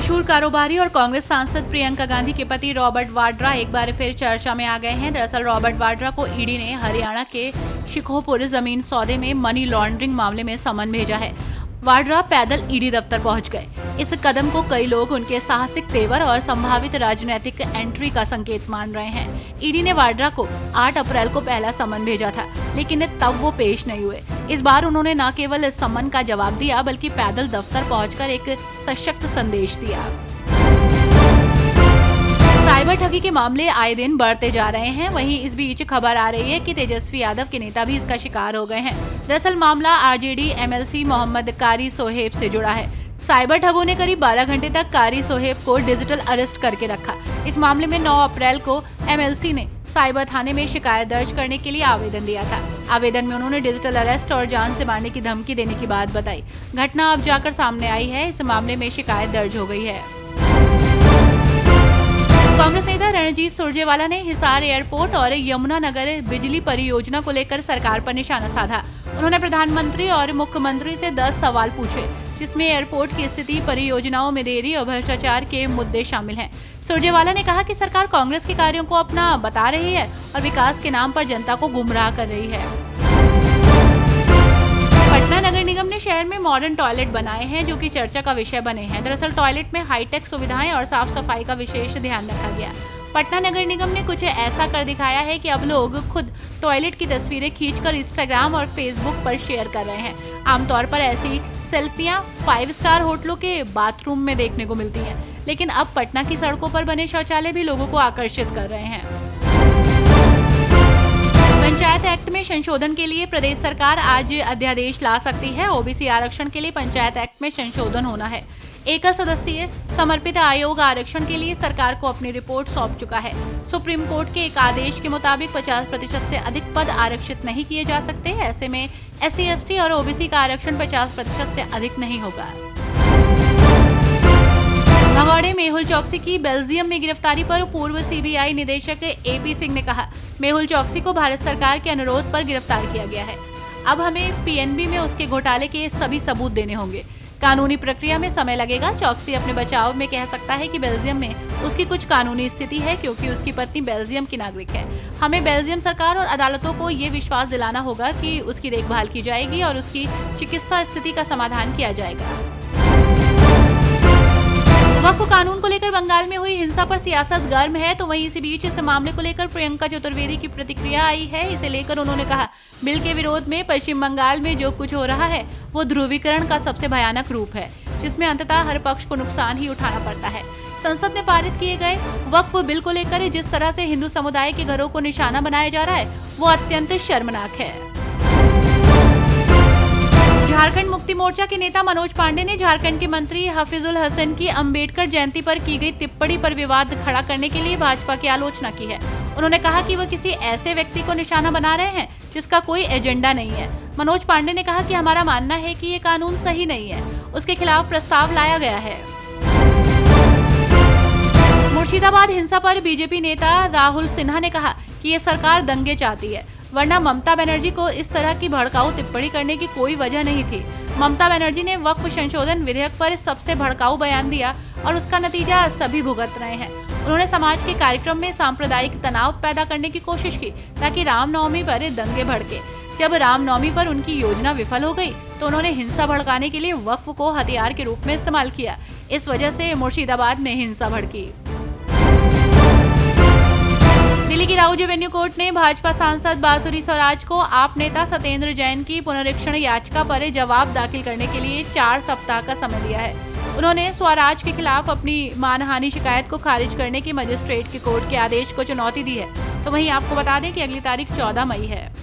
मशहूर कारोबारी और कांग्रेस सांसद प्रियंका गांधी के पति रॉबर्ट वाड्रा एक बार फिर चर्चा में आ गए हैं। दरअसल रॉबर्ट वाड्रा को ईडी ने हरियाणा के शिकोहपुर जमीन सौदे में मनी लॉन्ड्रिंग मामले में समन भेजा है। वाड्रा पैदल ईडी दफ्तर पहुंच गए। इस कदम को कई लोग उनके साहसिक तेवर और संभावित राजनीतिक एंट्री का संकेत मान रहे हैं। ईडी ने वाड्रा को 8 अप्रैल को पहला समन भेजा था, लेकिन तब वो पेश नहीं हुए। इस बार उन्होंने न केवल इस समन का जवाब दिया, बल्कि पैदल दफ्तर पहुंचकर एक सशक्त संदेश दिया। साइबर ठगी के मामले आए दिन बढ़ते जा रहे हैं। वहीं इस बीच खबर आ रही है कि तेजस्वी यादव के नेता भी इसका शिकार हो गए हैं। दरअसल मामला आरजेडी एमएलसी मोहम्मद कारी सोहेब से जुड़ा है। साइबर ठगों ने करीब 12 घंटे तक कारी सोहेब को डिजिटल अरेस्ट करके रखा। इस मामले में 9 अप्रैल को एमएलसी ने साइबर थाने में शिकायत दर्ज करने के लिए आवेदन दिया था। आवेदन में उन्होंने डिजिटल अरेस्ट और जान से मारने की धमकी देने की बात बताई। घटना अब जाकर सामने आई है। इस मामले में शिकायत दर्ज हो गई है। कांग्रेस नेता रणजीत सुरजेवाला ने हिसार एयरपोर्ट और यमुनानगर बिजली परियोजना को लेकर सरकार पर निशाना साधा। उन्होंने प्रधानमंत्री और मुख्यमंत्री से 10 सवाल पूछे, जिसमें एयरपोर्ट की स्थिति, परियोजनाओं में देरी और भ्रष्टाचार के मुद्दे शामिल हैं। सुरजेवाला ने कहा कि सरकार कांग्रेस के कार्यों को अपना बता रही है और विकास के नाम पर जनता को गुमराह कर रही है। पटना नगर निगम ने शहर में मॉडर्न टॉयलेट बनाए हैं, जो कि चर्चा का विषय बने हैं। दरअसल टॉयलेट में हाईटेक सुविधाएं और साफ सफाई का विशेष ध्यान रखा गया। पटना नगर निगम ने कुछ ऐसा कर दिखाया है कि अब लोग खुद टॉयलेट की तस्वीरें खींचकर इंस्टाग्राम और फेसबुक पर शेयर कर रहे हैं। आमतौर पर ऐसी सेल्फियां 5 स्टार होटलों के बाथरूम में देखने को मिलती हैं, लेकिन अब पटना की सड़कों पर बने शौचालय भी लोगों को आकर्षित कर रहे हैं। पंचायत एक्ट में संशोधन के लिए प्रदेश सरकार आज अध्यादेश ला सकती है। ओबीसी आरक्षण के लिए पंचायत एक्ट में संशोधन होना है। एकल सदस्यीय समर्पित आयोग आरक्षण के लिए सरकार को अपनी रिपोर्ट सौंप चुका है। सुप्रीम कोर्ट के एक आदेश के मुताबिक 50% से अधिक पद आरक्षित नहीं किए जा सकते। ऐसे में SC, ST और ओबीसी का आरक्षण 50% से अधिक नहीं होगा। भगौड़े मेहुल चौकसी की बेल्जियम में गिरफ्तारी पर पूर्व CBI निदेशक AP सिंह ने कहा, मेहुल चौकसी को भारत सरकार के अनुरोध पर गिरफ्तार किया गया है। अब हमें PNB में उसके घोटाले के सभी सबूत देने होंगे। कानूनी प्रक्रिया में समय लगेगा। चौकसी अपने बचाव में कह सकता है कि बेल्जियम में उसकी कुछ कानूनी स्थिति है, क्योंकि उसकी पत्नी बेल्जियम की नागरिक है। हमें बेल्जियम सरकार और अदालतों को ये विश्वास दिलाना होगा कि उसकी देखभाल की जाएगी और उसकी चिकित्सा स्थिति का समाधान किया जाएगा। वक्फ कानून को लेकर बंगाल में हुई हिंसा पर सियासत गर्म है, तो वहीं इसी बीच इस मामले को लेकर प्रियंका चतुर्वेदी की प्रतिक्रिया आई है। इसे लेकर उन्होंने कहा, बिल के विरोध में पश्चिम बंगाल में जो कुछ हो रहा है वो ध्रुवीकरण का सबसे भयानक रूप है, जिसमें अंततः हर पक्ष को नुकसान ही उठाना पड़ता है। संसद में पारित किए गए वक्फ बिल को लेकर जिस तरह से हिंदू समुदाय के घरों को निशाना बनाया जा रहा है, वो अत्यंत शर्मनाक है। झारखंड मुक्ति मोर्चा के नेता मनोज पांडे ने झारखंड के मंत्री हफीजुल हसन की अंबेडकर जयंती पर की गई टिप्पणी पर विवाद खड़ा करने के लिए भाजपा की आलोचना की है। उन्होंने कहा कि वह किसी ऐसे व्यक्ति को निशाना बना रहे हैं जिसका कोई एजेंडा नहीं है। मनोज पांडे ने कहा कि हमारा मानना है कि ये कानून सही नहीं है, उसके खिलाफ प्रस्ताव लाया गया है। मुर्शिदाबाद हिंसा पर बीजेपी नेता राहुल सिन्हा ने कहा कि ये सरकार दंगे चाहती है, वरना ममता बनर्जी को इस तरह की भड़काऊ टिप्पणी करने की कोई वजह नहीं थी। ममता बनर्जी ने वक्फ संशोधन विधेयक पर सबसे भड़काऊ बयान दिया और उसका नतीजा सभी भुगत रहे हैं। उन्होंने समाज के कार्यक्रम में सांप्रदायिक तनाव पैदा करने की कोशिश की ताकि रामनवमी पर दंगे भड़के। जब रामनवमी पर उनकी योजना विफल हो गई तो उन्होंने हिंसा भड़काने के लिए वक्फ को हथियार के रूप में इस्तेमाल किया। इस वजह से मुर्शिदाबाद में हिंसा भड़की। दिल्ली की राउज एवेन्यू कोर्ट ने भाजपा सांसद बांसुरी स्वराज को आप नेता सत्येंद्र जैन की पुनरीक्षण याचिका पर जवाब दाखिल करने के लिए 4 सप्ताह का समय दिया है। उन्होंने स्वराज के खिलाफ अपनी मानहानि शिकायत को खारिज करने के मजिस्ट्रेट के कोर्ट के आदेश को चुनौती दी है। तो वहीं आपको बता दें कि अगली तारीख 14 मई है।